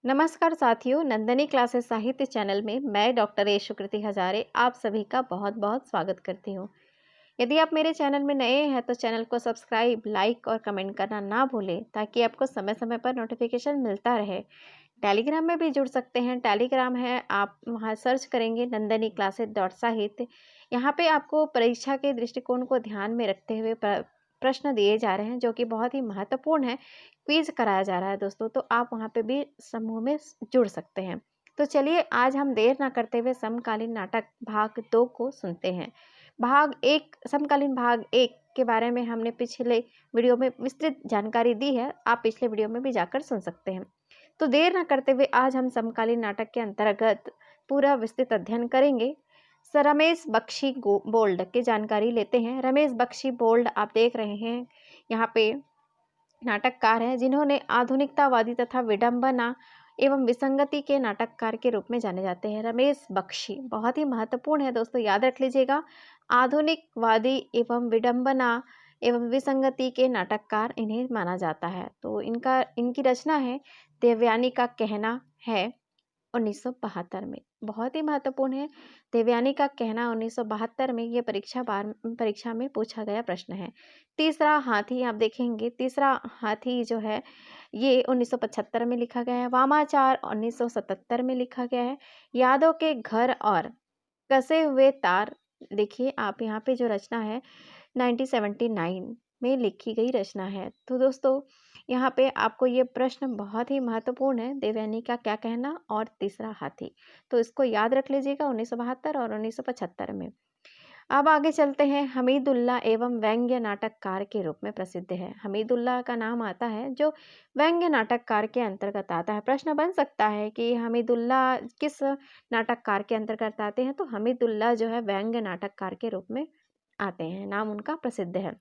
नमस्कार साथियों, नंदनी क्लासेस साहित्य चैनल में मैं डॉक्टर ए सुकृति हजारे आप सभी का बहुत बहुत स्वागत करती हूँ। यदि आप मेरे चैनल में नए हैं तो चैनल को सब्सक्राइब, लाइक और कमेंट करना ना भूलें ताकि आपको समय समय पर नोटिफिकेशन मिलता रहे। टेलीग्राम में भी जुड़ सकते हैं। टेलीग्राम है, आप वहाँ सर्च करेंगे नंदनी क्लासेस डॉट साहित्य। यहाँ पे आपको परीक्षा के दृष्टिकोण को ध्यान में रखते हुए प्रश्न दिए जा रहे हैं जो कि बहुत ही महत्वपूर्ण है। क्विज कराया जा रहा है दोस्तों, तो आप वहाँ पे भी समूह में जुड़ सकते हैं। तो चलिए आज हम देर ना करते हुए समकालीन नाटक भाग 2 को सुनते हैं। भाग 1 समकालीन भाग 1 के बारे में हमने पिछले वीडियो में विस्तृत जानकारी दी है। आप पिछले वीडियो में भी जाकर सुन सकते हैं। तो देर ना करते हुए आज हम समकालीन नाटक के अंतर्गत पूरा विस्तृत अध्ययन करेंगे। रमेश बख्शी बोल्ड की जानकारी लेते हैं। रमेश बख्शी बोल्ड आप देख रहे हैं यहाँ पे नाटककार हैं जिन्होंने आधुनिकतावादी तथा विडंबना एवं विसंगति के नाटककार के रूप में जाने जाते हैं। रमेश बख्शी बहुत ही महत्वपूर्ण है दोस्तों, याद रख लीजिएगा। आधुनिकवादी एवं विडंबना एवं विसंगति के नाटककार इन्हें माना जाता है। तो इनकी रचना है देवयानी का कहना है 1972 में, बहुत ही महत्वपूर्ण है। देवयानी का कहना 1972 में, ये परीक्षा में पूछा गया प्रश्न है। तीसरा हाथी आप देखेंगे, तीसरा हाथी जो है ये 1975 में लिखा गया है। वामाचार 1977 में लिखा गया है। यादों के घर और कसे हुए तार, देखिए आप यहाँ पे जो रचना है 1979 में लिखी गई रचना है। तो दोस्तों यहाँ पे आपको ये प्रश्न बहुत ही महत्वपूर्ण है, देवयानी का क्या कहना और तीसरा हाथी। तो इसको याद रख लीजिएगा 1972 और 1975 में। अब आगे चलते हैं। हमीदुल्लाह एवं व्यंग्य नाटककार के रूप में प्रसिद्ध है। हमीदुल्लाह का नाम आता है जो व्यंग्य नाटककार के अंतर्गत आता है। प्रश्न बन सकता है कि हमीदुल्लाह किस नाटककार के अंतर्गत आते हैं, तो हमीदुल्लाह जो है व्यंग्य नाटककार के रूप में आते हैं। नाम उनका प्रसिद्ध है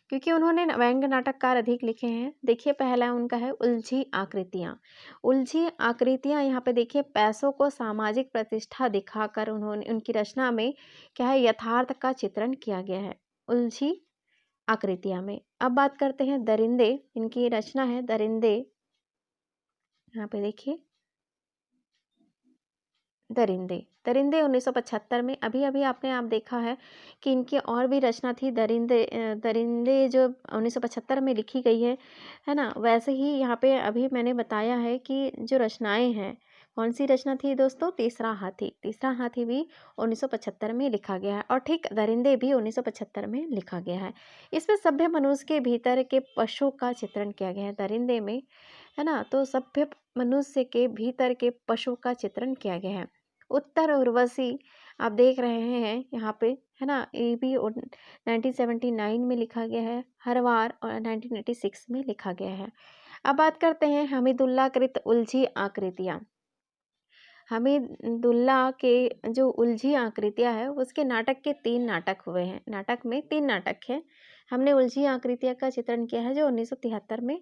क्योंकि उन्होंने व्यंग्य नाटककार अधिक लिखे हैं। देखिए पहला उनका है उलझी आकृतियाँ। उलझी आकृतियाँ यहाँ पे देखिए पैसों को सामाजिक प्रतिष्ठा दिखाकर उन्होंने उनकी रचना में क्या है यथार्थ का चित्रण किया गया है उलझी आकृतियाँ में। अब बात करते हैं दरिंदे, इनकी रचना है दरिंदे। यहाँ पे देखिए दरिंदे। दरिंदे 1975 में, अभी अभी आपने आप देखा है कि इनकी और भी रचना थी दरिंदे। दरिंदे जो 1975 में लिखी गई है ना। वैसे ही यहाँ पे अभी मैंने बताया है कि जो रचनाएं हैं, कौन सी रचना थी दोस्तों, तीसरा हाथी। तीसरा हाथी भी 1975 में लिखा गया है और ठीक दरिंदे भी 1975 में लिखा गया है। इसमें सभ्य मनुष्य के भीतर के पशु का चित्रण किया गया है दरिंदे में, है ना। तो सभ्य मनुष्य के भीतर के पशु का चित्रण किया गया है। उत्तर उर्वशी आप देख रहे हैं यहाँ पे, है ना। ये भी 1979 में लिखा गया है। हरवार और 1986 में लिखा गया है। अब बात करते हैं हमीदुल्लाह कृत उलझी आकृतियाँ। हमीदुल्लाह के जो उलझी आकृतियाँ है उसके नाटक के 3 नाटक हुए हैं। नाटक में 3 नाटक है। हमने उलझी आकृतियाँ का चित्रण किया है जो 1973 में,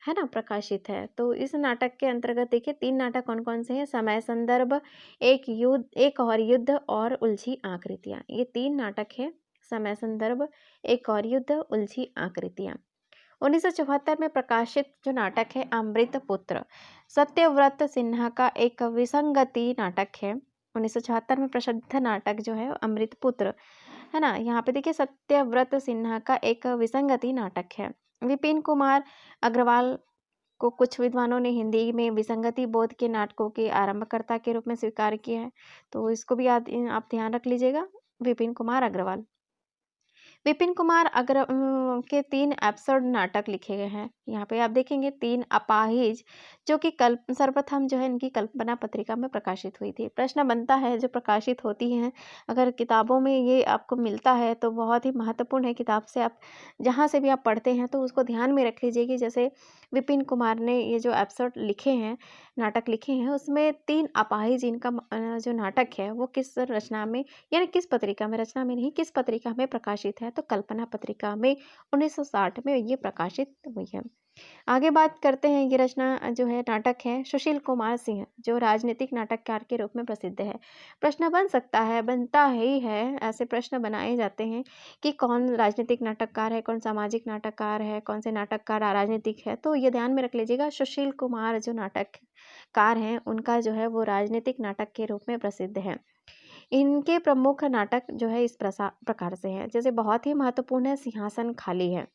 है ना, प्रकाशित है। तो इस नाटक के अंतर्गत देखिए 3 नाटक कौन कौन से हैं, समय संदर्भ, एक और युद्ध और उलझी आकृतियाँ। ये 3 नाटक है, समय संदर्भ, एक और युद्ध, उलझी आकृतियाँ। 1974 में प्रकाशित जो नाटक है अमृत पुत्र, सत्यव्रत सिन्हा का एक विसंगति नाटक है। 1974 में प्रसिद्ध नाटक जो है अमृत पुत्र, है ना। यहाँ पे देखिए सत्यव्रत सिन्हा का एक विसंगति नाटक है। विपिन कुमार अग्रवाल को कुछ विद्वानों ने हिंदी में विसंगति बोध के नाटकों के आरंभकर्ता के रूप में स्वीकार किया है। तो इसको भी आप ध्यान रख लीजिएगा, विपिन कुमार अग्रवाल। विपिन कुमार के 3 एपिसोड नाटक लिखे गए हैं। यहाँ पे आप देखेंगे 3 अपाहिज, जो कि सर्वप्रथम जो है इनकी कल्पना पत्रिका में प्रकाशित हुई थी। प्रश्न बनता है जो प्रकाशित होती हैं, अगर किताबों में ये आपको मिलता है तो बहुत ही महत्वपूर्ण है। किताब से आप जहाँ से भी आप पढ़ते हैं तो उसको ध्यान में रख लीजिए कि जैसे विपिन कुमार ने ये जो एपिसोड लिखे हैं, नाटक लिखे हैं, उसमें 3 अपाहिज इनका जो नाटक है वो किस रचना में, यानी किस पत्रिका में, रचना में नहीं किस पत्रिका में प्रकाशित है, तो कल्पना पत्रिका में 1960 में ये प्रकाशित हुई है। आगे बात करते हैं, ये रचना जो है नाटक है सुशील कुमार सिंह, जो राजनीतिक नाटककार के रूप में प्रसिद्ध है। प्रश्न बन सकता है, बनता ही है, ऐसे प्रश्न बनाए जाते हैं कि कौन राजनीतिक नाटककार है, कौन सामाजिक नाटककार है, कौन से नाटककार राजनीतिक है। तो ये ध्यान में रख लीजिएगा, सुशील कुमार जो नाटककार हैं उनका जो है वो राजनीतिक नाटक के रूप में प्रसिद्ध है। इनके प्रमुख नाटक जो है इस प्रकार से हैं, जैसे बहुत ही महत्वपूर्ण है सिंहासन खाली है।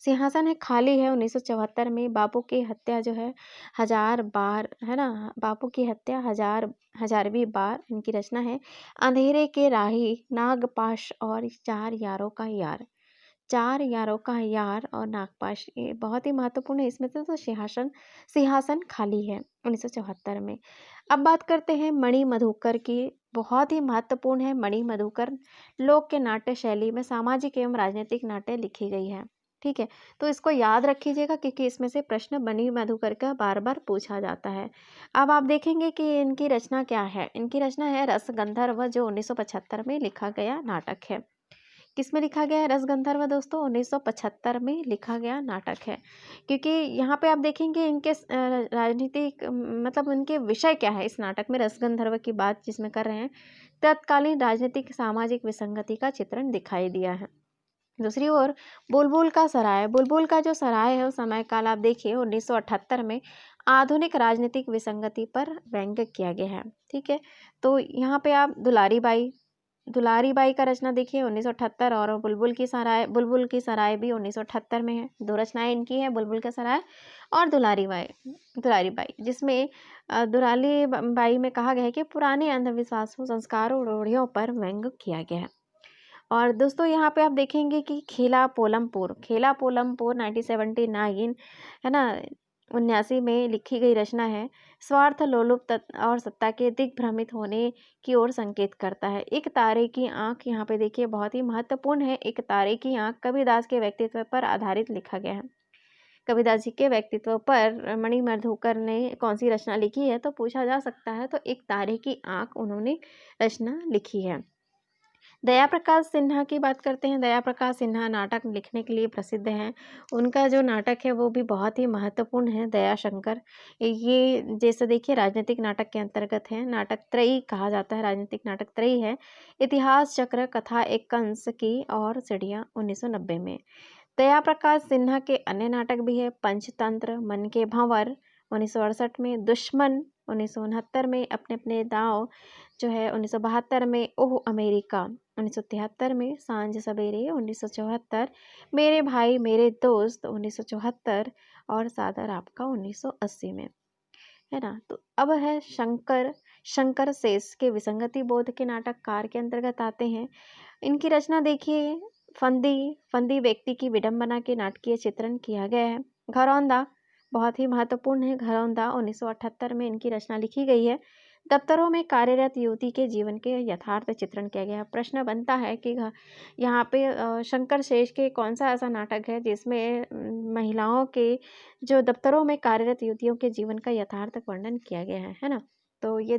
सिंहासन है खाली है 1974 में। बापू की हत्या जो है हजार बार, है ना, बापू की हत्या हजारवीं बार इनकी रचना है। अंधेरे के राही, नागपाश और चार यारों का यार, चार यारों का यार और नागपाश, ये बहुत ही महत्वपूर्ण है। इसमें से तो सिंहासन सिंहासन खाली है 1974 में। अब बात करते हैं मणि मधुकर की। बहुत ही महत्वपूर्ण है मणि मधुकर। लोक के नाट्य शैली में सामाजिक एवं राजनीतिक नाट्य लिखी गई है। ठीक है, तो इसको याद रखिएगा क्योंकि इसमें से प्रश्न मणि मधुकर का बार बार पूछा जाता है। अब आप देखेंगे कि इनकी रचना क्या है। इनकी रचना है रसगंधर्व, जो 1975 में लिखा गया नाटक है। किसमें लिखा गया है रसगंधर्व दोस्तों? 1975 में लिखा गया नाटक है। क्योंकि यहाँ पे आप देखेंगे इनके राजनीतिक मतलब उनके विषय क्या है इस नाटक में, रसगंधर्व की बात जिसमें कर रहे हैं, तत्कालीन राजनीतिक सामाजिक विसंगति का चित्रण दिखाई दिया है। दूसरी ओर बुलबुल का सराय, बुलबुल का जो सराय है उस समय काल आप देखिए 1978 में आधुनिक राजनीतिक विसंगति पर व्यंग्य किया गया है। ठीक है, तो यहाँ पे आप दुलारी बाई का रचना देखिए 1978, और बुलबुल की सराय भी 1978 में है। दो रचनाएं इनकी है, बुलबुल का सराय और दुलारी बाई, जिसमें दुलारी बाई में कहा गया है कि पुराने अंधविश्वासों, संस्कारों, रूढ़ियों पर व्यंग्य किया गया है। और दोस्तों यहाँ पे आप देखेंगे कि खेला पोलमपुर 1979, है ना, 79 में लिखी गई रचना है। स्वार्थ लोलुप और सत्ता के दिग्भ्रमित होने की ओर संकेत करता है। एक तारे की आंख, यहाँ पे देखिए बहुत ही महत्वपूर्ण है। एक तारे की आंख कबीरदास के व्यक्तित्व पर आधारित लिखा गया है। कबीरदास जी के व्यक्तित्व पर मणि मधुकर ने कौन सी रचना लिखी है तो पूछा जा सकता है, तो एक तारे की आंख उन्होंने रचना लिखी है। दया प्रकाश सिन्हा की बात करते हैं। दया प्रकाश सिन्हा नाटक लिखने के लिए प्रसिद्ध हैं। उनका जो नाटक है वो भी बहुत ही महत्वपूर्ण है, दया शंकर। ये जैसे देखिए राजनीतिक नाटक के अंतर्गत है, नाटक त्रयी कहा जाता है, राजनीतिक नाटक त्रयी है। इतिहास चक्र, कथा एक कंस की और चिड़िया 1990 में। दया प्रकाश सिन्हा के अन्य नाटक भी है, पंचतंत्र, मन के भंवर 1968 में, दुश्मन 1969 में, अपने अपने दांव जो है 1972 में, ओह अमेरिका 1973 में, सांझ सवेरे 1974, मेरे भाई मेरे दोस्त 1974 और सादर आपका 1980 में, है ना। तो अब है शंकर शेष के विसंगति बोध के नाटककार के अंतर्गत आते हैं। इनकी रचना देखिए, फंदी व्यक्ति की विडंबना के नाटकीय चित्रण किया गया है। घरौंदा बहुत ही महत्वपूर्ण है। घरौंदा 1978 में इनकी रचना लिखी गई है। दफ्तरों में कार्यरत युवती के जीवन के यथार्थ चित्रण किया गया है। प्रश्न बनता है कि यहाँ पे शंकर शेष के कौन सा ऐसा नाटक है जिसमें महिलाओं के जो दफ्तरों में कार्यरत युवतियों के जीवन का यथार्थ वर्णन किया गया है ना। तो ये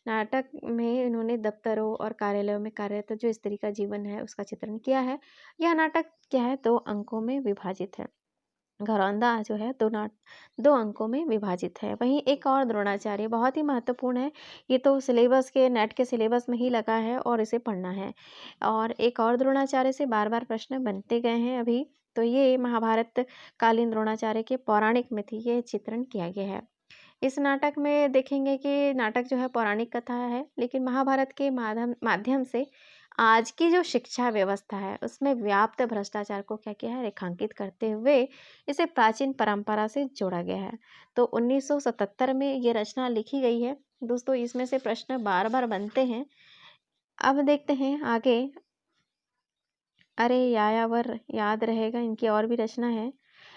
नाटक में इन्होंने दफ्तरों और कार्यालयों में कार्यरत जो स्त्री का जीवन है उसका चित्रण किया है। यह नाटक क्या है, 2 अंकों में विभाजित है। घरौंदा जो है 2 अंकों में विभाजित है। वहीं एक और द्रोणाचार्य बहुत ही महत्वपूर्ण है। ये तो सिलेबस के नेट के सिलेबस में ही लगा है और इसे पढ़ना है। और एक और द्रोणाचार्य से बार बार प्रश्न बनते गए हैं अभी। तो ये महाभारत कालीन द्रोणाचार्य के पौराणिक में थी, ये चित्रण किया गया है। इस नाटक में देखेंगे कि नाटक जो है पौराणिक कथा है, लेकिन महाभारत के माध्यम से आज की जो शिक्षा व्यवस्था है उसमें व्याप्त भ्रष्टाचार को क्या किया है, रेखांकित करते हुए इसे प्राचीन परंपरा से जोड़ा गया है। तो 1977 में ये रचना लिखी गई है। दोस्तों इसमें से प्रश्न बार बार बनते हैं। अब देखते हैं आगे। अरे यायावर याद रहेगा, इनकी और भी रचना है।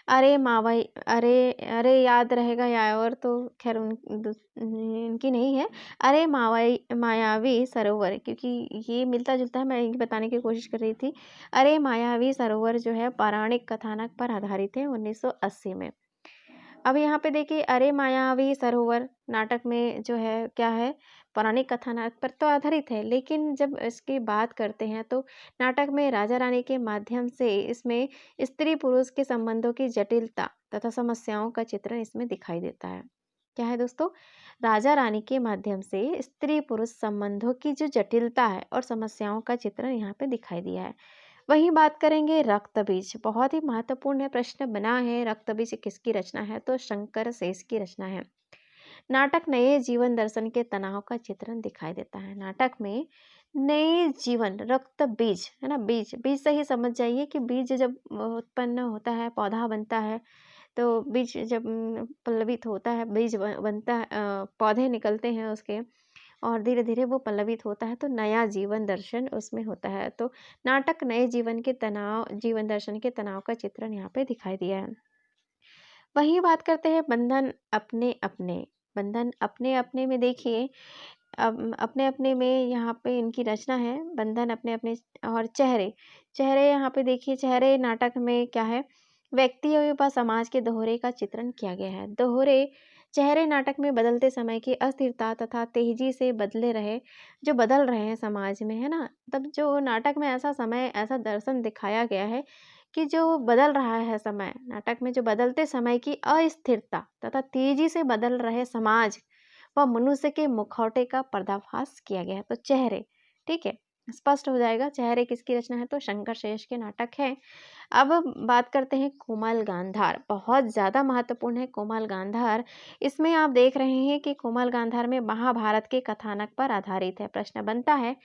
अरे मावई, अरे अरे याद रहेगा यायावर तो खैर इनकी नहीं है। अरे मायावी सरोवर, क्योंकि ये मिलता जुलता है, मैं ये बताने की कोशिश कर रही थी। अरे मायावी सरोवर जो है पौराणिक कथानक पर आधारित है 1980 में। अब यहाँ पे देखिए अरे मायावी सरोवर नाटक में जो है क्या है, पौराणिक कथानक पर तो आधारित है, लेकिन जब इसकी बात करते हैं तो नाटक में राजा रानी के माध्यम से इसमें स्त्री पुरुष के संबंधों की जटिलता तथा समस्याओं का चित्रण इसमें दिखाई देता है। क्या है दोस्तों? राजा रानी के माध्यम से स्त्री पुरुष संबंधों की जो जटिलता है और समस्याओं का चित्रण यहाँ पे दिखाई दिया है। वहीं बात करेंगे रक्त बीज, बहुत ही महत्वपूर्ण प्रश्न बना है, रक्त बीज किसकी रचना है? तो शंकर शेष की रचना है। नाटक नए जीवन दर्शन के तनाव का चित्रण दिखाई देता है। नाटक में नए जीवन रक्त बीज है ना, बीज बीज से ही समझ जाइए कि बीज जब उत्पन्न होता है, पौधा बनता है, तो बीज जब पल्लवित होता है, बीज बनता है, पौधे निकलते हैं उसके, और धीरे धीरे वो पल्लवित होता है तो नया जीवन दर्शन उसमें होता है। तो नाटक नए जीवन के तनाव, जीवन दर्शन के तनाव का चित्रण यहाँ पे दिखाई दिया है। वहीं बात करते हैं बंधन अपने अपने। बंधन अपने अपने में देखिए, अब अपने अपने में यहाँ पे इनकी रचना है, बंधन अपने अपने। और चेहरे, चेहरे यहाँ पे देखिए, चेहरे नाटक में क्या है, व्यक्ति व समाज के दोहरे का चित्रण किया गया है। दोहरे चेहरे नाटक में बदलते समय की अस्थिरता तथा तेजी से बदले रहे, जो बदल रहे हैं समाज में, है ना। तब जो नाटक में ऐसा समय, ऐसा दर्शन दिखाया गया है कि जो बदल रहा है समय, नाटक में जो बदलते समय की अस्थिरता तथा तेजी से बदल रहे समाज व मनुष्य के मुखौटे का पर्दाफाश किया गया है। तो चेहरे, ठीक है, स्पष्ट हो जाएगा चेहरे किसकी रचना है, तो शंकर शेष के नाटक है। अब बात करते हैं कोमल गांधार, बहुत ज़्यादा महत्वपूर्ण है कोमल गांधार। इसमें आप देख रहे हैं कि कोमल गांधार में महाभारत के कथानक पर आधारित है। प्रश्न बनता है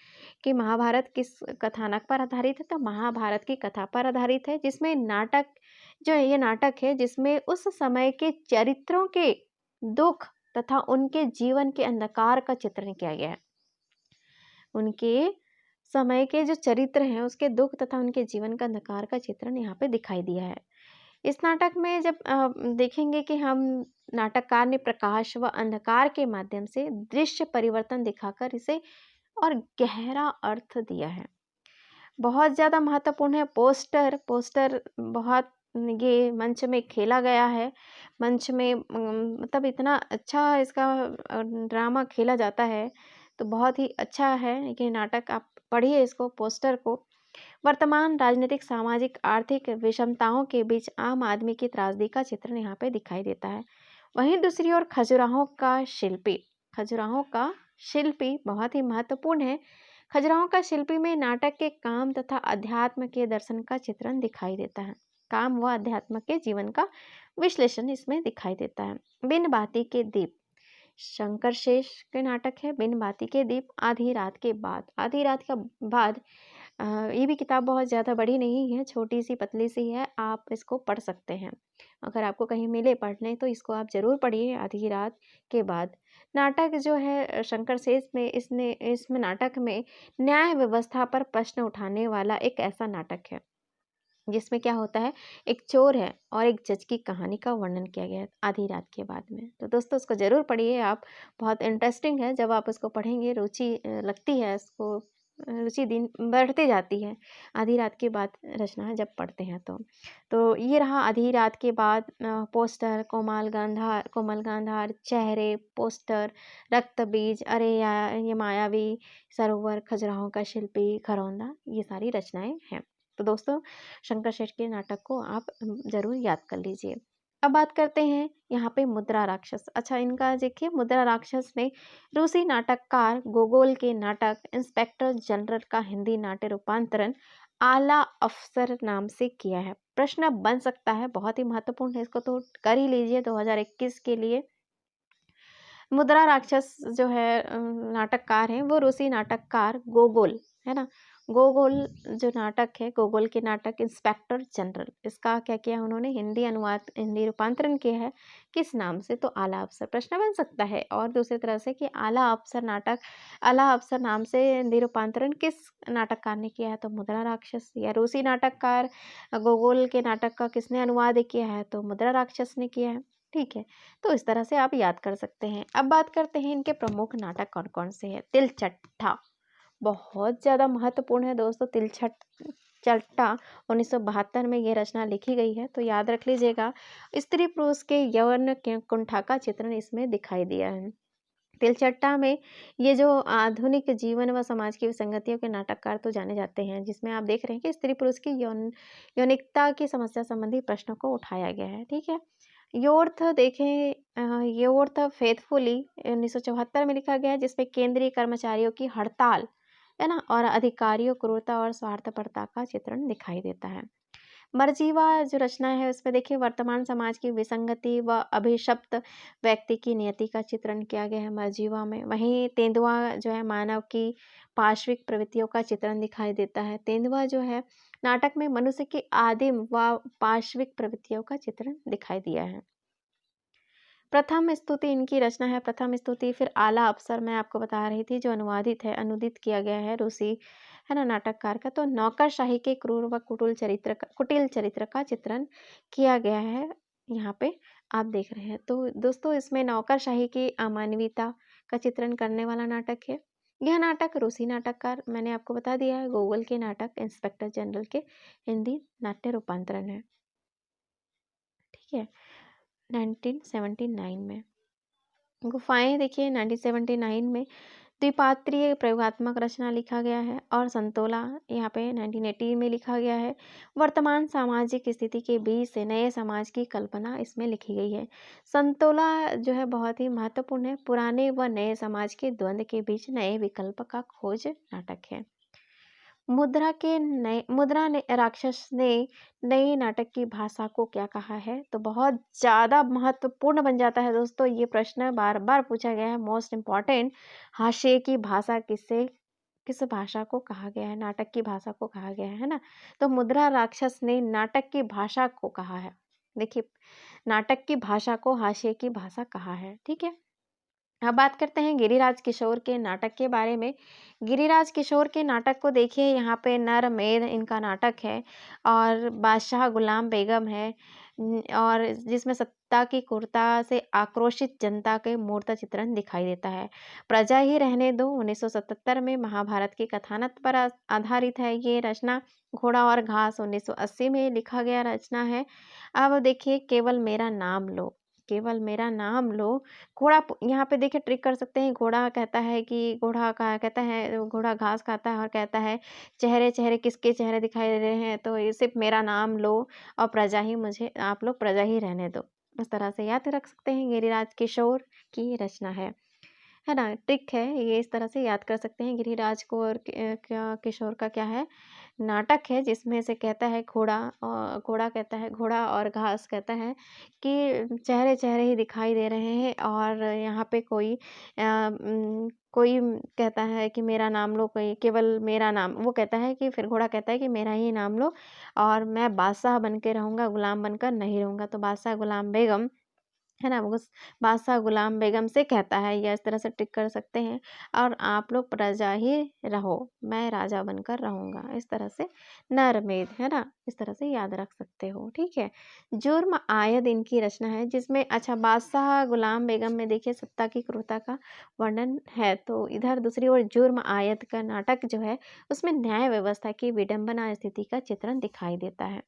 कि महाभारत किस कथानक पर आधारित है, तो महाभारत की कथा पर आधारित है, जिसमें नाटक जो है, ये नाटक है जिसमें उस समय के चरित्रों के दुख तथा उनके जीवन के अंधकार का चित्रण किया गया है। उनके समय के जो चरित्र हैं उसके दुख तथा उनके जीवन का अंधकार का चित्रण यहाँ पे दिखाई दिया है। इस नाटक में जब देखेंगे कि हम नाटककार ने प्रकाश व अंधकार के माध्यम से दृश्य परिवर्तन दिखाकर इसे और गहरा अर्थ दिया है। बहुत ज़्यादा महत्वपूर्ण है पोस्टर। पोस्टर बहुत ये मंच में खेला गया है, मंच में मतलब इतना अच्छा इसका ड्रामा खेला जाता है, तो बहुत ही अच्छा है ये नाटक। आप पढ़िए इसको, पोस्टर को। वर्तमान राजनीतिक, सामाजिक, आर्थिक विषमताओं के बीच आम आदमी की त्रासदी का चित्रण यहाँ पे दिखाई देता है। वहीं दूसरी ओर खजुराहो का शिल्पी, खजुराहो का शिल्पी बहुत ही महत्वपूर्ण है। खजुराहो का शिल्पी में नाटक के काम तथा अध्यात्म के दर्शन का चित्रण दिखाई देता है। काम व अध्यात्म के जीवन का विश्लेषण इसमें दिखाई देता है। बिन बाती के दीप, शंकर शेष के नाटक है बिन बाती के दीप। आधी रात के बाद, आधी रात का बाद, ये भी किताब बहुत ज़्यादा बड़ी नहीं है, छोटी सी पतली सी है, आप इसको पढ़ सकते हैं। अगर आपको कहीं मिले पढ़ने तो इसको आप ज़रूर पढ़िए, आधी रात के बाद। नाटक जो है शंकर शेष में, इसमें नाटक में न्याय व्यवस्था पर प्रश्न उठाने वाला एक ऐसा नाटक है जिसमें क्या होता है, एक चोर है और एक जज की कहानी का वर्णन किया गया है आधी रात के बाद में। तो दोस्तों उसको ज़रूर पढ़िए आप, बहुत इंटरेस्टिंग है। जब आप उसको पढ़ेंगे रुचि लगती है, इसको रुचि दिन बढ़ती जाती है। आधी रात के बाद रचना है जब पढ़ते हैं तो ये रहा आधी रात के बाद। पोस्टर, कोमल गांधार, चेहरे, पोस्टर, रक्त बीज, अरे ये मायावी सरोवर, खजुराहो का शिल्पी, घरौंदा, ये सारी रचनाएं हैं। तो दोस्तों शंकर शेठ के नाटक को आप ज़रूर याद कर लीजिए। अब बात करते हैं यहाँ पे मुद्रा राक्षस। अच्छा, इनका देखिए, मुद्रा राक्षस ने रूसी नाटककार गोगोल के नाटक इंस्पेक्टर जनरल का हिंदी नाट्य रूपांतरण आला अफसर नाम से किया है। प्रश्न बन सकता है, बहुत ही महत्वपूर्ण है, इसको तो कर ही लीजिए 2021 के लिए। मुद्रा राक्षस जो है नाटककार हैं वो रूसी नाटककार गोगोल, है ना। गोगोल जो नाटक है, गोगोल के नाटक इंस्पेक्टर जनरल, इसका क्या किया उन्होंने, हिंदी अनुवाद, हिंदी रूपांतरण किया है। किस नाम से, तो आला अफसर। प्रश्न बन सकता है। और दूसरी तरह से कि आला अफसर नाटक, आला अफसर नाम से हिंदी रूपांतरण किस नाटककार ने किया है, तो मुद्रा राक्षस। या रूसी नाटककार गोगोल के नाटक का किसने अनुवाद किया है, तो मुद्रा राक्षस ने किया है। ठीक है, तो इस तरह से आप याद कर सकते हैं। अब बात करते हैं इनके प्रमुख नाटक कौन कौन से हैं। तिलछट्टा बहुत ज़्यादा महत्वपूर्ण है दोस्तों, चट्टा 1972 में ये रचना लिखी गई है। तो याद रख लीजिएगा, स्त्री पुरुष के यौन कुंठा का चित्रण इसमें दिखाई दिया है। तिलचट्टा में ये जो आधुनिक जीवन व समाज की विसंगतियों के नाटककार तो जाने जाते हैं, जिसमें आप देख रहे हैं कि स्त्री पुरुष की यौनिकता की समस्या संबंधी प्रश्नों को उठाया गया है। ठीक है, योर्थ देखें, योर्थ फेथफुली 1974 में लिखा गया है, जिसमें केंद्रीय कर्मचारियों की हड़ताल है ना, और अधिकारियों क्रूरता और स्वार्थपरता का चित्रण दिखाई देता है। मरजीवा जो रचना है उसमें देखिए वर्तमान समाज की विसंगति व अभिशप्त व्यक्ति की नियति का चित्रण किया गया है मरजीवा में। वहीं तेंदुआ जो है मानव की पार्श्विक प्रवृत्तियों का चित्रण दिखाई देता है। तेंदुआ जो है नाटक में मनुष्य की आदिम व पार्श्विक प्रवृत्तियों का चित्रण दिखाई दिया है। प्रथम स्तुति इनकी रचना है, प्रथम स्तुति। फिर आला अवसर मैं आपको बता रही थी, जो अनुवादित है, अनुदित किया गया है रूसी है ना नाटककार का। तो नौकरशाही के क्रूर व कुटिल चरित्र का चित्रण किया गया है, यहाँ पे आप देख रहे हैं। तो दोस्तों इसमें नौकरशाही की अमानवीयता का चित्रण करने वाला नाटक है। यह नाटक रूसी नाटककार, मैंने आपको बता दिया है, गोगोल के नाटक इंस्पेक्टर जनरल के हिंदी नाट्य रूपांतरण है। ठीक है, 1979 में। गुफाएं देखिए 1979 में द्विपात्रीय प्रयोगात्मक रचना लिखा गया है। और संतोला यहाँ पे 1980 में लिखा गया है। वर्तमान सामाजिक स्थिति के बीच से नए समाज की कल्पना इसमें लिखी गई है। संतोला जो है बहुत ही महत्वपूर्ण है, पुराने व नए समाज के द्वंद्व के बीच नए विकल्प का खोज नाटक है। मुद्रा ने राक्षस ने नई नाटक की भाषा को क्या कहा है? तो बहुत ज़्यादा महत्वपूर्ण बन जाता है दोस्तों, ये प्रश्न बार बार पूछा गया है, मोस्ट इम्पॉर्टेंट। हाशिए की भाषा किस भाषा को कहा गया है? नाटक की भाषा को कहा गया है ना। तो मुद्रा राक्षस ने नाटक की भाषा को कहा है। देखिए, नाटक की भाषा को हाशिए की भाषा कहा है। ठीक है, अब बात करते हैं गिरिराज किशोर के नाटक के बारे में। गिरिराज किशोर के नाटक को देखिए, यहाँ पे नर मेध इनका नाटक है और बादशाह गुलाम बेगम है, और जिसमें सत्ता की क्रूरता से आक्रोशित जनता के मूर्त चित्रण दिखाई देता है। प्रजा ही रहने दो 1977 में महाभारत के कथानक पर आधारित है ये रचना। घोड़ा और घास 1980 में लिखा गया रचना है। अब देखिए, केवल मेरा नाम लो, केवल मेरा नाम लो। घोड़ा यहाँ पे देखिए ट्रिक कर सकते हैं। घोड़ा कहता है कि घोड़ा का कहता है, घोड़ा घास खाता है और कहता है, चेहरे चेहरे किसके चेहरे दिखाई दे रहे हैं? तो ये सिर्फ मेरा नाम लो और प्रजा ही मुझे, आप लोग प्रजा ही रहने दो। इस तरह से याद रख सकते हैं, गिरिराज किशोर की रचना है ना। ट्रिक है ये, इस तरह से याद कर सकते हैं। गिरिराज को और क्या किशोर का क्या है, नाटक है, जिसमें से कहता है घोड़ा, और घोड़ा कहता है, घोड़ा और घास कहता है कि चेहरे चेहरे ही दिखाई दे रहे हैं, और यहाँ पे कोई कहता है कि मेरा नाम लो, कोई केवल मेरा नाम, वो कहता है कि, फिर घोड़ा कहता है कि मेरा ही नाम लो और मैं बादशाह बन के रहूँगा, गुलाम बनकर नहीं रहूँगा। तो बादशाह गुलाम बेगम है ना, उस बादशाह गुलाम बेगम से कहता है, या इस तरह से ट्रिक कर सकते हैं, और आप लोग प्रजा ही रहो, मैं राजा बनकर रहूँगा। इस तरह से नरमेध है ना, इस तरह से याद रख सकते हो। ठीक है, जुर्म आयद इनकी रचना है, जिसमें अच्छा बादशाह गुलाम बेगम में देखिए सत्ता की क्रूरता का वर्णन है, तो इधर दूसरी ओर जुर्म आयद का नाटक जो है उसमें न्याय व्यवस्था की विडंबना स्थिति का चित्रण दिखाई देता है।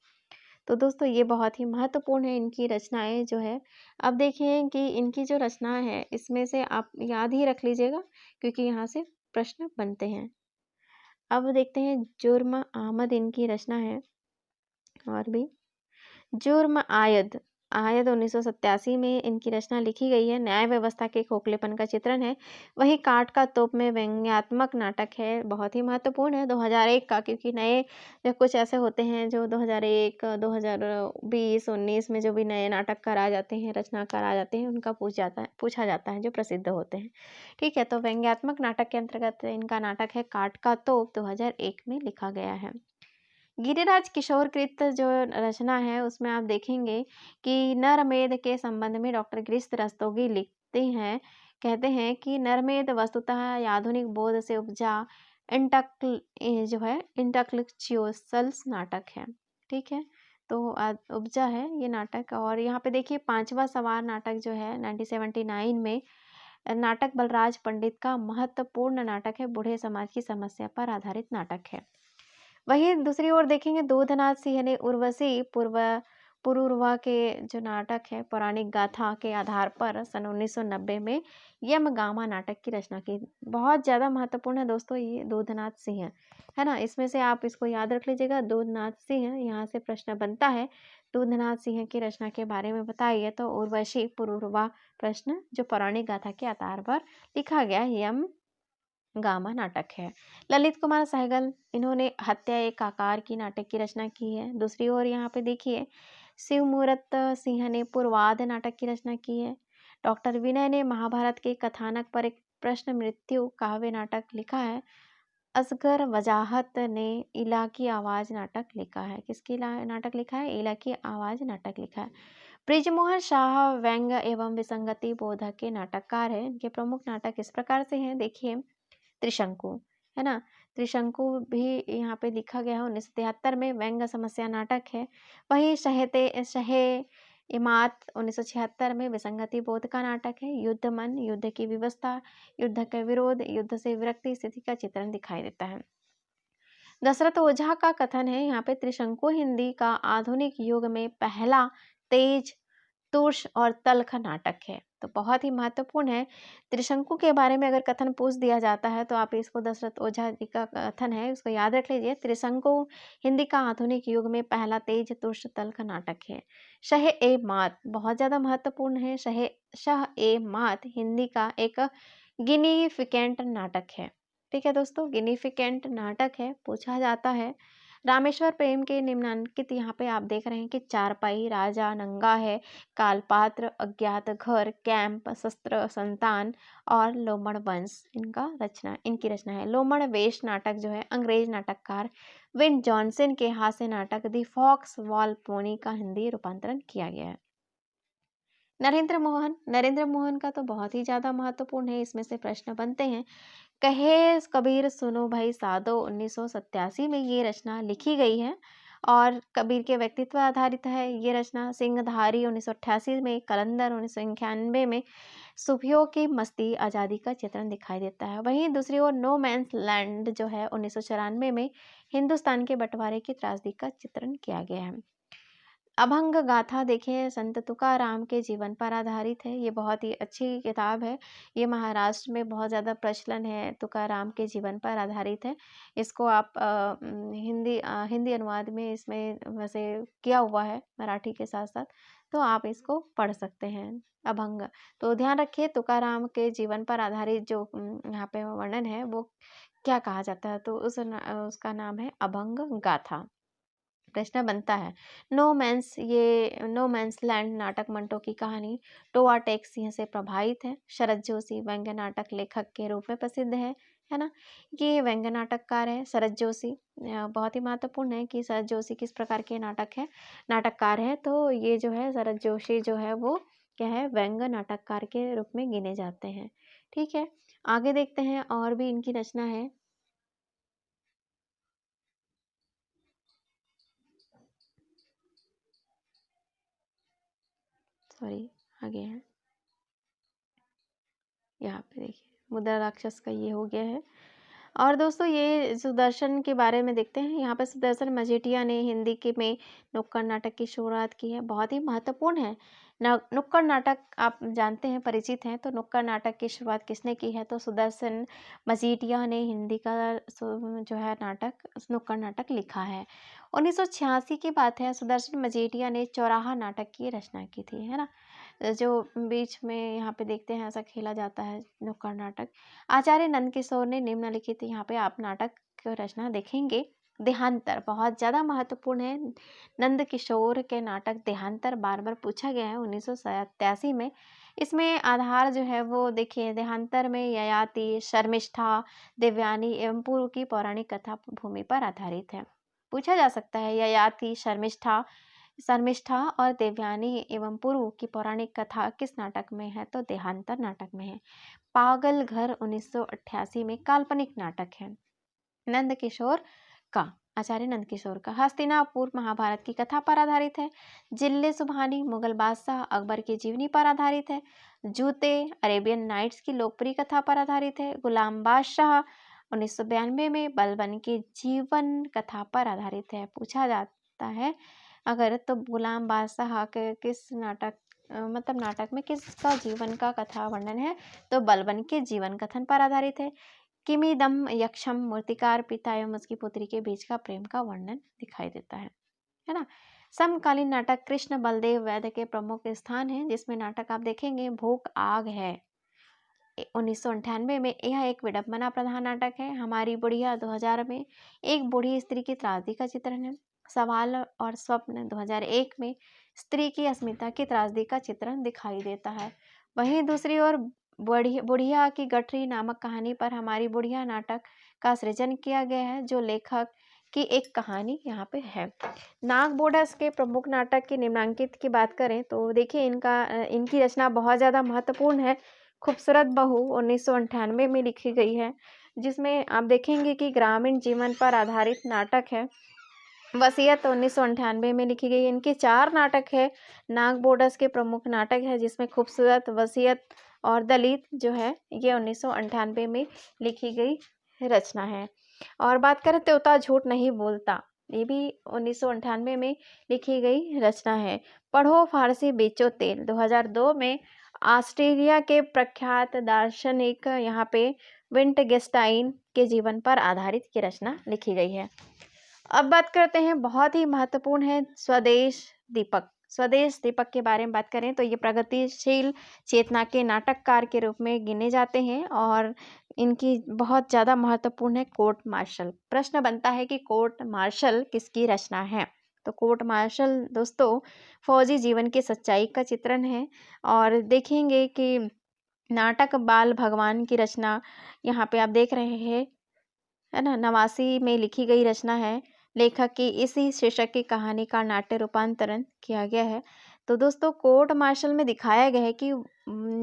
तो दोस्तों ये बहुत ही महत्वपूर्ण है इनकी रचनाएं जो है। अब देखें कि इनकी जो रचना है इसमें से आप याद ही रख लीजिएगा, क्योंकि यहाँ से प्रश्न बनते हैं। अब देखते हैं, जुर्म अहमद इनकी रचना है। और भी, जुर्म आयद, आयद 1987 में इनकी रचना लिखी गई है। न्याय व्यवस्था के खोखलेपन का चित्रण है। वही काट का तोप में व्यंग्यात्मक नाटक है, बहुत ही महत्वपूर्ण है 2001 का, क्योंकि नए जो कुछ ऐसे होते हैं जो 2001 2020 19 में जो भी नए नाटककार आ जाते हैं, रचनाकार आ जाते हैं, उनका पूछा जाता है जो प्रसिद्ध होते हैं। ठीक है, तो व्यंग्यात्मक नाटक के अंतर्गत इनका नाटक है काट का तोप, 2001 में लिखा गया है। गिरिराज किशोर कृत जो रचना है उसमें आप देखेंगे कि नरमेध के संबंध में डॉक्टर गिरीश रस्तोगी लिखते हैं, कहते हैं कि नरमेध वस्तुतः आधुनिक बोध से उपजा जो है इंटेलेक्चुअल्स नाटक है। ठीक है, तो उपजा है ये नाटक। और यहाँ पे देखिए पांचवा सवार नाटक जो है 1979 में, नाटक बलराज पंडित का महत्वपूर्ण नाटक है, बूढ़े समाज की समस्या पर आधारित नाटक है। वहीं दूसरी ओर देखेंगे दूधनाथ सिंह ने उर्वशी पुरूरवा के जो नाटक है पौराणिक गाथा के आधार पर सन 1990 में यमगामा नाटक की रचना की। बहुत ज़्यादा महत्वपूर्ण है दोस्तों ये दूधनाथ सिंह, है ना। इसमें से आप इसको याद रख लीजिएगा, दूधनाथ सिंह, यहाँ से प्रश्न बनता है। दूधनाथ सिंह की रचना के बारे में बताइए तो उर्वशी पुरूरवा प्रश्न जो पौराणिक गाथा के आधार पर लिखा गया यम गामा नाटक है। ललित कुमार सहगल, इन्होंने हत्या एक आकार की नाटक की रचना की है। दूसरी ओर यहाँ पे देखिए शिवमूरत सिंह ने पूर्वाध नाटक की रचना की है। डॉक्टर विनय ने महाभारत के कथानक पर एक प्रश्न मृत्यु काव्य नाटक लिखा है। असगर वजाहत ने इला की आवाज नाटक लिखा है। किसकी नाटक लिखा है? इला की आवाज नाटक लिखा है। ब्रिजमोहन शाह व्यंग्य एवं विसंगति बोधक के नाटककार हैं। इनके प्रमुख नाटक इस प्रकार से हैं, देखिए त्रिशंकु, है ना। त्रिशंकु भी यहाँ पे लिखा गया है 1973 में, व्यंग्य समस्या नाटक है। वही शहे इमात 1976 में विसंगति बोध का नाटक है। युद्ध मन, युद्ध की व्यवस्था, युद्ध का विरोध, युद्ध से विरक्ति स्थिति का चित्रण दिखाई देता है। दशरथ ओझा का कथन है यहाँ पे त्रिशंकु हिंदी का आधुनिक युग में पहला तेज तुर्ष और तल्ख नाटक है। तो बहुत ही महत्वपूर्ण है। त्रिशंकु के बारे में अगर कथन पूछ दिया जाता है तो आप इसको, दशरथ ओझा जी का कथन है, उसको याद रख लीजिए। त्रिशंकु हिंदी का आधुनिक युग में पहला तेज तुर्ष तल्ख नाटक है। शह ए मात बहुत ज़्यादा महत्वपूर्ण है। शह ए मात हिंदी का एक गिनिफिकेंट नाटक है। ठीक है दोस्तों, गिनिफिकेंट नाटक है, पूछा जाता है। रामेश्वर प्रेम के निम्नांकित यहाँ पे आप देख रहे हैं कि चारपाई, राजा, नंगा है, कालपात्र, अज्ञात घर, कैंप, शस्त्र, संतान और लोमड़ वंश इनकी रचना है। लोमड़ वेश नाटक जो है अंग्रेज नाटककार विन जॉनसन के हास्य नाटक दी फॉक्स वॉल पोनी का हिंदी रूपांतरण किया गया है। नरेंद्र मोहन का तो बहुत ही ज्यादा महत्वपूर्ण है। इसमें से प्रश्न बनते हैं। कहे कबीर सुनो भाई साधो 1987 में ये रचना लिखी गई है और कबीर के व्यक्तित्व आधारित है ये रचना। सिंहधारी 1988 में, कलंदर 1991 में सूफियों की मस्ती आज़ादी का चित्रण दिखाई देता है। वहीं दूसरी ओर नो मैंस लैंड जो है 1994 में हिंदुस्तान के बंटवारे की त्रासदी का चित्रण किया गया है। अभंग गाथा देखिए संत तुकाराम के जीवन पर आधारित है। ये बहुत ही अच्छी किताब है। ये महाराष्ट्र में बहुत ज़्यादा प्रचलन है, तुकाराम के जीवन पर आधारित है। इसको आप हिंदी अनुवाद में इसमें वैसे किया हुआ है मराठी के साथ साथ, तो आप इसको पढ़ सकते हैं। अभंग, तो ध्यान रखिए तुकाराम के जीवन पर आधारित जो यहाँ पे वर्णन है वो क्या कहा जाता है, तो उसका नाम है अभंग गाथा। प्रश्न बनता है। नो मैंस लैंड नाटक मंटो की कहानी टोआ टेक सिंह से प्रभावित है। शरद जोशी व्यंग्य नाटक लेखक के रूप में प्रसिद्ध है ना। ये व्यंग्य नाटककार है शरद जोशी। बहुत ही महत्वपूर्ण है कि शरद जोशी किस प्रकार के नाटककार है, तो ये जो है शरद जोशी जो है वो क्या है, व्यंग्य नाटककार के रूप में गिने जाते हैं। ठीक है, आगे देखते हैं और भी इनकी रचना है। सॉरी, आगे है, यहाँ पे देखिए मुद्रा राक्षस का ये हो गया है। और दोस्तों ये सुदर्शन के बारे में देखते हैं। यहाँ पे सुदर्शन मजेठिया ने हिंदी के में नुक्कड़ नाटक की शुरुआत की है। बहुत ही महत्वपूर्ण है। नुक्कड़ नाटक आप जानते हैं, परिचित हैं, तो नुक्कड़ नाटक की शुरुआत किसने की है, तो सुदर्शन मजीठिया ने हिंदी का जो है नाटक, नुक्कड़ नाटक लिखा है। 1986 की बात है। सुदर्शन मजीठिया ने चौराहा नाटक की रचना की थी, है ना। जो बीच में यहाँ पे देखते हैं ऐसा खेला जाता है नुक्कड़ नाटक। आचार्य नंदकिशोर ने निम्नलिखित, यहाँ पे आप नाटक की रचना देखेंगे। देहांतर बहुत ज़्यादा महत्वपूर्ण है। नंदकिशोर के नाटक देहांतर बार बार पूछा गया है 1987 में। इसमें आधार जो है वो देखिए, देहांतर में ययाति, शर्मिष्ठा, देवयानी एवं पूर्व की पौराणिक कथा भूमि पर आधारित है। पूछा जा सकता है ययाति, शर्मिष्ठा और देवयानी एवं पूर्व की पौराणिक कथा किस नाटक में है, तो देहांतर नाटक में है। पागल घर 1988 में काल्पनिक नाटक है नंदकिशोर का, आचार्य नंदकिशोर का। हस्तिनापुर महाभारत की कथा पर आधारित है। जिल्ले सुबहानी मुगल बादशाह अकबर की जीवनी पर आधारित है। जूते अरेबियन नाइट्स की लोकप्रिय कथा पर आधारित है। गुलाम बादशाह 1992 में बलबन की जीवन कथा पर आधारित है। पूछा जाता है अगर तो गुलाम बादशाह के किस नाटक मतलब नाटक में किसका जीवन का कथा वर्णन है, तो बलबन के जीवन कथन पर आधारित है। किमिदम यक्षम मूर्तिकार पिता एवं उसकी पुत्री के बीच का प्रेम का वर्णन दिखाई देता है ना। समकालीन नाटक कृष्ण बलदेव वैद्य के प्रमुख स्थान है, जिसमें नाटक आप देखेंगे भूख आग है। 1998 में यह एक विडंबना प्रधान नाटक है। हमारी बुढ़िया 2000 में एक बूढ़ी स्त्री की त्रासदी का चित्रण है। सवाल और स्वप्न 2001 में स्त्री की अस्मिता की त्रासदी का चित्रण दिखाई देता है। वहीं दूसरी ओर बुढ़िया की गठरी नामक कहानी पर हमारी बुढ़िया नाटक का सृजन किया गया है, जो लेखक की एक कहानी यहाँ पे है। नाग बोडस के प्रमुख नाटक की निम्नांकित की बात करें तो देखिए इनकी रचना बहुत ज़्यादा महत्वपूर्ण है। खूबसूरत बहू 1998 में लिखी गई है, जिसमें आप देखेंगे कि ग्रामीण जीवन पर आधारित नाटक है। वसीयत 1998 में लिखी गई है। इनके 4 नाटक है। नाग बोडस के प्रमुख नाटक है, जिसमें खूबसूरत, वसीयत और दलित जो है ये 1998 में लिखी गई रचना है। और बात करें तोता झूठ नहीं बोलता, ये भी 1998 में लिखी गई रचना है। पढ़ो फारसी बेचो तेल 2002 में ऑस्ट्रेलिया के प्रख्यात दार्शनिक यहाँ पे विंटगेस्टाइन के जीवन पर आधारित की रचना लिखी गई है। अब बात करते हैं, बहुत ही महत्वपूर्ण है स्वदेश दीपक। स्वदेश दीपक के बारे में बात करें तो ये प्रगतिशील चेतना के नाटककार के रूप में गिने जाते हैं और इनकी बहुत ज़्यादा महत्वपूर्ण है कोर्ट मार्शल। प्रश्न बनता है कि कोर्ट मार्शल किसकी रचना है, तो कोर्ट मार्शल दोस्तों फौजी जीवन की सच्चाई का चित्रण है। और देखेंगे कि नाटक बाल भगवान की रचना यहाँ पे आप देख रहे हैं, है ना, 89 में लिखी गई रचना है। लेखक की इसी शीर्षक की कहानी का नाट्य रूपांतरण किया गया है। तो दोस्तों कोर्ट मार्शल में दिखाया गया है कि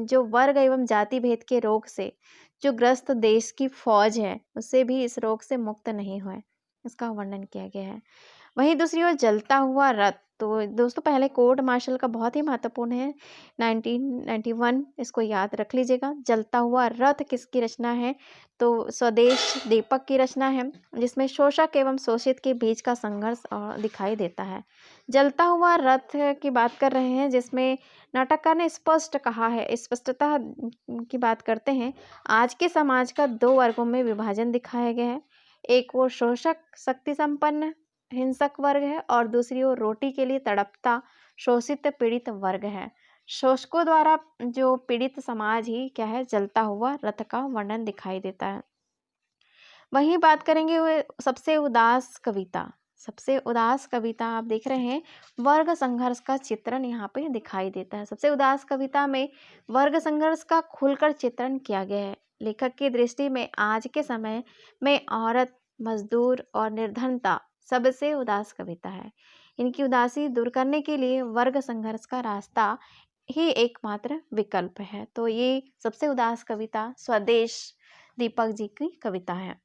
जो वर्ग एवं जाति भेद के रोग से जो ग्रस्त देश की फौज है, उससे भी इस रोग से मुक्त नहीं हुए, इसका वर्णन किया गया है। वहीं दूसरी ओर जलता हुआ रथ, तो दोस्तों पहले कोर्ट मार्शल का बहुत ही महत्वपूर्ण है 1991, इसको याद रख लीजिएगा। जलता हुआ रथ किसकी रचना है, तो स्वदेश दीपक की रचना है, जिसमें शोषक एवं शोषित के बीच का संघर्ष दिखाई देता है। जलता हुआ रथ की बात कर रहे हैं, जिसमें नाटककार ने स्पष्ट कहा है, स्पष्टता की बात करते हैं। आज के समाज का 2 वर्गों में विभाजन दिखाया गया है। एक वो शोषक शक्ति संपन्न हिंसक वर्ग है और दूसरी ओर रोटी के लिए तड़पता शोषित पीड़ित वर्ग है। शोषकों द्वारा जो पीड़ित समाज ही क्या है, जलता हुआ रथ का वर्णन दिखाई देता है। वहीं बात करेंगे वो सबसे उदास कविता। सबसे उदास कविता आप देख रहे हैं, वर्ग संघर्ष का चित्रण यहाँ पे दिखाई देता है। सबसे उदास कविता में वर्ग संघर्ष का खुलकर चित्रण किया गया है। लेखक की दृष्टि में आज के समय में औरत, मजदूर और निर्धनता सबसे उदास कविता है। इनकी उदासी दूर करने के लिए वर्ग संघर्ष का रास्ता ही एकमात्र विकल्प है। तो ये सबसे उदास कविता स्वदेश दीपक जी की कविता है,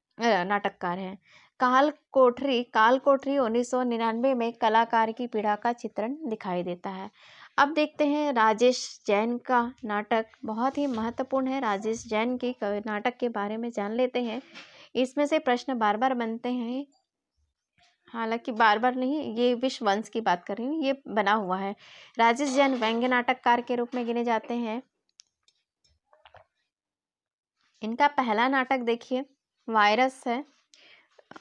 नाटककार है। काल कोठरी 1999 में कलाकार की पीड़ा का चित्रण दिखाई देता है। अब देखते हैं राजेश जैन का नाटक, बहुत ही महत्वपूर्ण है। राजेश जैन की नाटक के बारे में जान लेते हैं। इसमें से प्रश्न बार बार बनते हैं, हालांकि बार बार नहीं, ये विश्व वंश की बात कर रही हूँ, ये बना हुआ है। राजेश जैन व्यंग्य नाटककार के रूप में गिने जाते हैं। इनका पहला नाटक देखिए वायरस है,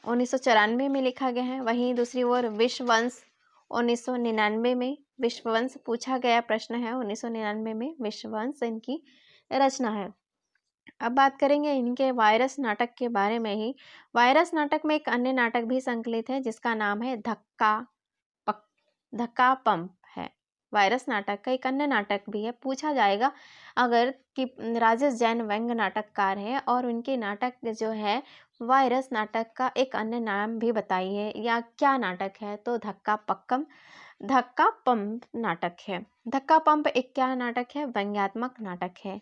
1994 में लिखा गया है। वहीं दूसरी ओर विश्ववंश 1999 में, विश्ववंश पूछा गया प्रश्न है 1999 में, विश्ववंश इनकी रचना है। अब बात करेंगे इनके वायरस नाटक के बारे में ही। वायरस नाटक में एक अन्य नाटक भी संकलित है, जिसका नाम है धक्का पंप है। वायरस नाटक का एक अन्य नाटक भी है। पूछा जाएगा अगर कि राजेश जैन व्यंग्य नाटककार है और उनके नाटक जो है वायरस नाटक का एक अन्य नाम भी बताइए, या क्या नाटक है, तो धक्का पंप नाटक है। धक्का पंप एक क्या नाटक है, व्यंग्यात्मक नाटक है।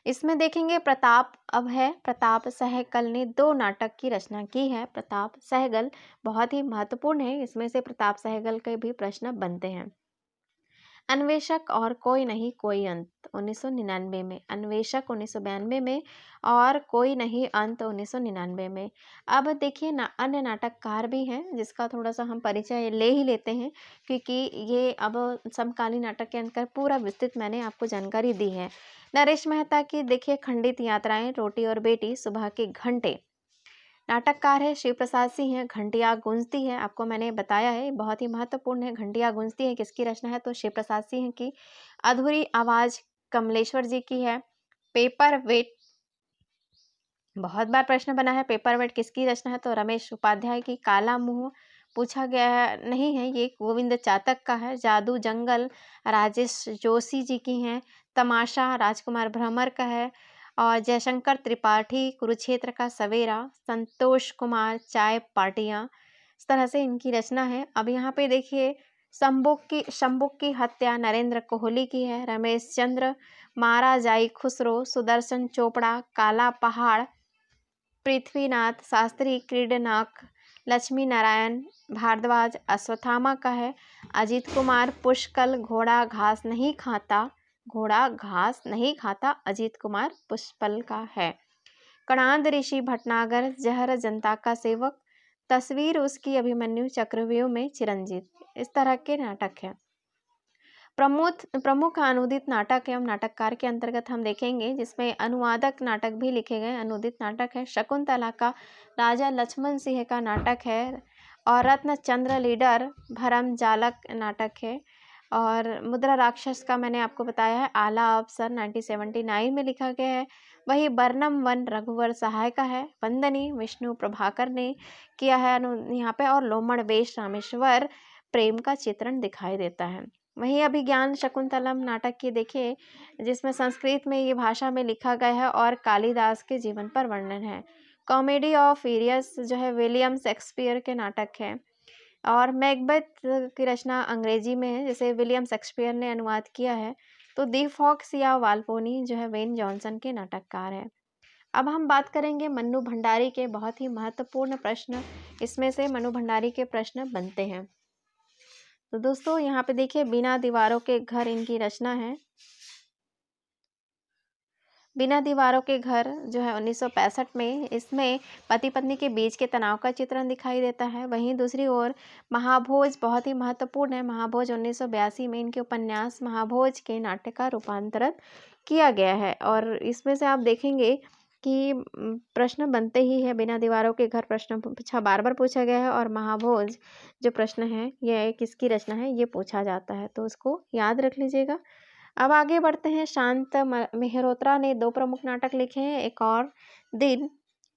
इसमें देखेंगे प्रताप सहगल ने 2 नाटक की रचना की है। प्रताप सहगल बहुत ही महत्वपूर्ण है, इसमें से प्रताप सहगल के भी प्रश्न बनते हैं। अन्वेषक और कोई नहीं कोई अंत 1999 में, अन्वेषक 1992 में और कोई नहीं अंत 1999 में। अब देखिए ना, अन्य नाटककार भी हैं जिसका थोड़ा-सा हम परिचय ले ही लेते हैं, क्योंकि ये अब समकालीन नाटक के अंदर पूरा विस्तृत मैंने आपको जानकारी दी है। नरेश मेहता की देखिए खंडित यात्राएँ, रोटी और बेटी, सुबह के घंटे। नाटककार है शिव प्रसाद सिंह है, घंटियाँ गूंजती है, आपको मैंने बताया है बहुत ही महत्वपूर्ण है। घंटियाँ गूंजती है किसकी रचना है, तो शिव प्रसाद सिंह की। अधूरी आवाज कमलेश्वर जी की है। पेपर वेट, बहुत बार प्रश्न बना है, पेपर वेट किसकी रचना है, तो रमेश उपाध्याय की। काला मुंह पूछा गया है, नहीं है, ये गोविंद चातक का है। जादू जंगल राजेश जोशी जी की हैं। तमाशा राजकुमार भ्रमर का है। और जयशंकर त्रिपाठी कुरुक्षेत्र का सवेरा। संतोष कुमार चाय पार्टियां, इस तरह से इनकी रचना है। अब यहाँ पे देखिए, शंबुक की हत्या नरेंद्र कोहली की है। रमेश चंद्र मारा जाई खुसरो, सुदर्शन चोपड़ा काला पहाड़, पृथ्वीनाथ शास्त्री क्रीडनक, लक्ष्मी नारायण भारद्वाज अश्वत्थामा का है। अजीत कुमार पुष्कल घोड़ा घास नहीं खाता अजीत कुमार पुष्पल का है। कणाद ऋषि भटनागर जहर जनता का सेवक, तस्वीर उसकी अभिमन्यु चक्रव्यूह में चिरंजीत, इस तरह के नाटक है। प्रमुख अनुदित नाटक एवं नाटककार के अंतर्गत हम देखेंगे, जिसमें अनुवादक नाटक भी लिखे गए। अनुदित नाटक है शकुंतला का राजा लक्ष्मण सिंह का नाटक है। और रत्नचंद्र लीडर भरम जालक नाटक है। और मुद्रा राक्षस का मैंने आपको बताया है, आला अफसर 1979 में लिखा गया है। वही बर्नम वन रघुवर सहाय का है। वंदनी विष्णु प्रभाकर ने किया है यहाँ पे। और लोमड़ वेश रामेश्वर प्रेम का चित्रण दिखाई देता है। वहीं अभिज्ञान शकुंतलम नाटक की देखिए, जिसमें संस्कृत में ये भाषा में लिखा गया है और कालिदास के जीवन पर वर्णन है। कॉमेडी ऑफ एरियस जो है विलियम शेक्सपियर के नाटक है। और मैकबेथ की रचना अंग्रेजी में है, जिसे विलियम शेक्सपियर ने अनुवाद किया है। तो दी फॉक्स या वाल्पोनी जो है वेन जॉनसन के नाटककार है। अब हम बात करेंगे मन्नू भंडारी के। बहुत ही महत्वपूर्ण प्रश्न इसमें से मन्नू भंडारी के प्रश्न बनते हैं। तो दोस्तों यहाँ पे देखिए, बिना दीवारों के घर इनकी रचना है। बिना दीवारों के घर जो है 1965 में, इसमें पति पत्नी के बीच के तनाव का चित्रण दिखाई देता है। वहीं दूसरी ओर महाभोज बहुत ही महत्वपूर्ण है। महाभोज 1982 में इनके उपन्यास महाभोज के नाट्य का रूपांतरित किया गया है। और इसमें से आप देखेंगे कि प्रश्न बनते ही है। बिना दीवारों के घर प्रश्न पूछा, बार बार पूछा गया है। और महाभोज जो प्रश्न है, यह किसकी रचना है, ये पूछा जाता है, तो उसको याद रख लीजिएगा। अब आगे बढ़ते हैं। शांत मेहरोत्रा ने 2 प्रमुख नाटक लिखे हैं। एक और दिन,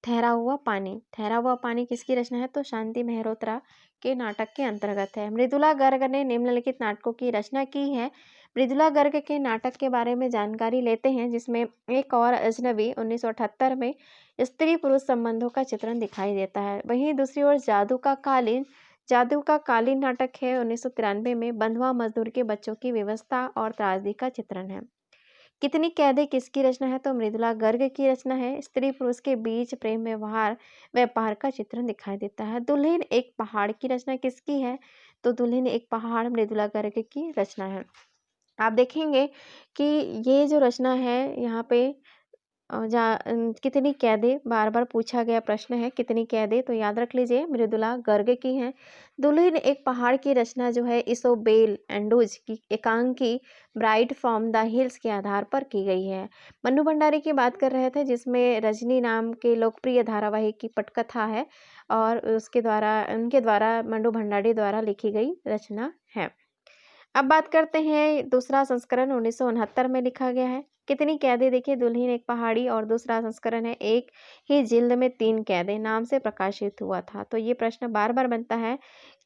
ठहरा हुआ पानी। ठहरा हुआ पानी किसकी रचना है, तो शांति मेहरोत्रा के नाटक के अंतर्गत है। मृदुला गर्ग ने निम्नलिखित नाटकों की रचना की है। मृदुला गर्ग के नाटक के बारे में जानकारी लेते हैं, जिसमें एक और अजनबी 1978 में स्त्री पुरुष संबंधों का चित्रण दिखाई देता है। वहीं दूसरी ओर जादू का कालीन नाटक है 1993 में। बंधुआ मजदूर के बच्चों की व्यवस्था और त्रासदी का चित्रण है। कितनी कैदे किसकी रचना है, तो मृदुला गर्ग की रचना है। स्त्री पुरुष के बीच प्रेम व्यापार का चित्रण दिखाई देता है। दुल्हन एक पहाड़ की रचना किसकी है, तो दुल्हन एक पहाड़ मृदुला गर्ग की रचना है। आप देखेंगे कि ये जो रचना है यहाँ पे कितनी कैदें बार बार पूछा गया प्रश्न है। कितनी कैदें, तो याद रख लीजिए मृदुला गर्ग की है। दुल्हन एक पहाड़ की रचना जो है इसोबेल एंडोज की एकांकी ब्राइड फ्रॉम द हिल्स के आधार पर की गई है। मन्नू भंडारी की बात कर रहे थे, जिसमें रजनी नाम के लोकप्रिय धारावाहिक की पटकथा है और उनके द्वारा मन्नू भंडारी द्वारा लिखी गई रचना है। अब बात करते हैं, दूसरा संस्करण 1969 में लिखा गया है। कितनी कैदें, देखिए दुल्हन एक पहाड़ी, और दूसरा संस्करण है एक ही जिल्द में 3 कैदें नाम से प्रकाशित हुआ था। तो ये प्रश्न बार बार बनता है,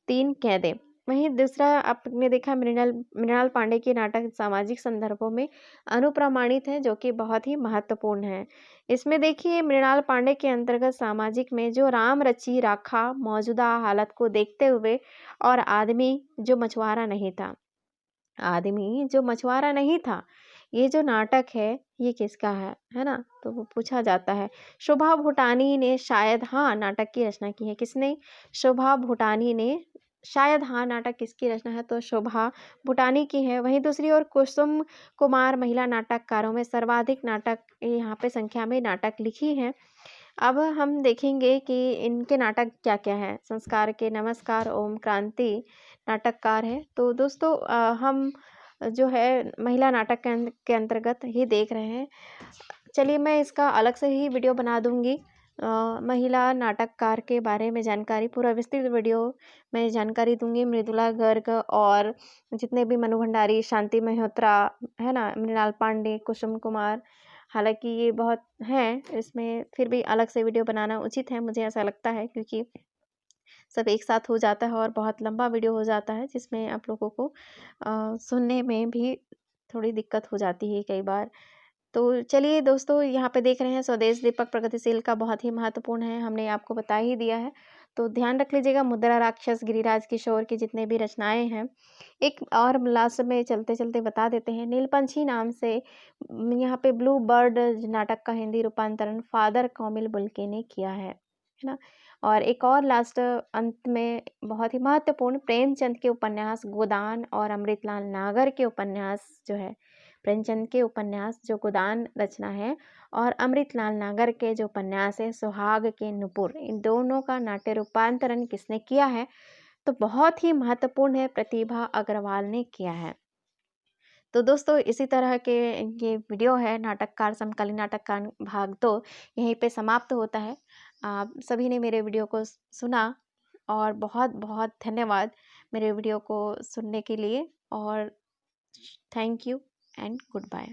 3 कैदें। वहीं दूसरा आपने देखा, मृणाल पांडे के नाटक सामाजिक संदर्भों में अनुप्रमाणित है, जो कि बहुत ही महत्वपूर्ण है। इसमें देखिए, मृणाल पांडे के अंतर्गत सामाजिक में जो राम रची राखा मौजूदा हालत को देखते हुए, और आदमी जो मछुआरा नहीं था, ये जो नाटक है ये किसका है ना, तो वो पूछा जाता है। शोभा भूटानी ने शायद नाटक की रचना की है। किसने, शोभा भूटानी ने शायद हाँ, नाटक किसकी रचना है तो शोभा भूटानी की है। वहीं दूसरी ओर कुसुम कुमार महिला नाटककारों में सर्वाधिक नाटक यहाँ पे संख्या में नाटक लिखी हैं। अब हम देखेंगे कि इनके नाटक क्या-क्या हैं। संस्कार के नमस्कार, ओम क्रांति नाटककार है। तो दोस्तों हम जो है महिला नाटक के अंतर्गत ही देख रहे हैं। चलिए मैं इसका अलग से ही वीडियो बना दूँगी। महिला नाटककार के बारे में जानकारी पूरा विस्तृत वीडियो में जानकारी दूँगी। मृदुला गर्ग और जितने भी मनु भंडारी, शांति मल्होत्रा, है ना? मृणाल पांडे, कुसुम कुमार, हालाँकि ये बहुत हैं, इसमें फिर भी अलग से वीडियो बनाना उचित है, मुझे ऐसा लगता है क्योंकि सब एक साथ हो जाता है और बहुत लंबा वीडियो हो जाता है जिसमें आप लोगों को सुनने में भी थोड़ी दिक्कत हो जाती है कई बार। तो चलिए दोस्तों यहाँ पे देख रहे हैं स्वदेश दीपक प्रगतिशील का बहुत ही महत्वपूर्ण है, हमने आपको बता ही दिया है। तो ध्यान रख लीजिएगा मुद्रा राक्षस, गिरिराज किशोर की जितने भी रचनाएँ हैं। एक और लास्ट में चलते-चलते बता देते हैं, नीलपंछी नाम से यहाँ पे ब्लू बर्ड नाटक का हिंदी रूपांतरण फादर कौमिल बुल्के ने किया है ना? और एक और लास्ट अंत में बहुत ही महत्वपूर्ण प्रेमचंद के उपन्यास गोदान और अमृतलाल नागर के उपन्यास जो है प्रेमचंद के उपन्यास जो गोदान रचना है और अमृतलाल नागर के जो उपन्यास है सुहाग के नुपुर, इन दोनों का नाट्य रूपांतरण किसने किया है तो बहुत ही महत्वपूर्ण है, प्रतिभा अग्रवाल ने किया है। तो दोस्तों इसी तरह के ये वीडियो है नाटककार समकालीन नाटककार भाग 2 यहीं पे समाप्त होता है। आप सभी ने मेरे वीडियो को सुना और बहुत बहुत धन्यवाद मेरे वीडियो को सुनने के लिए और thank you and good bye.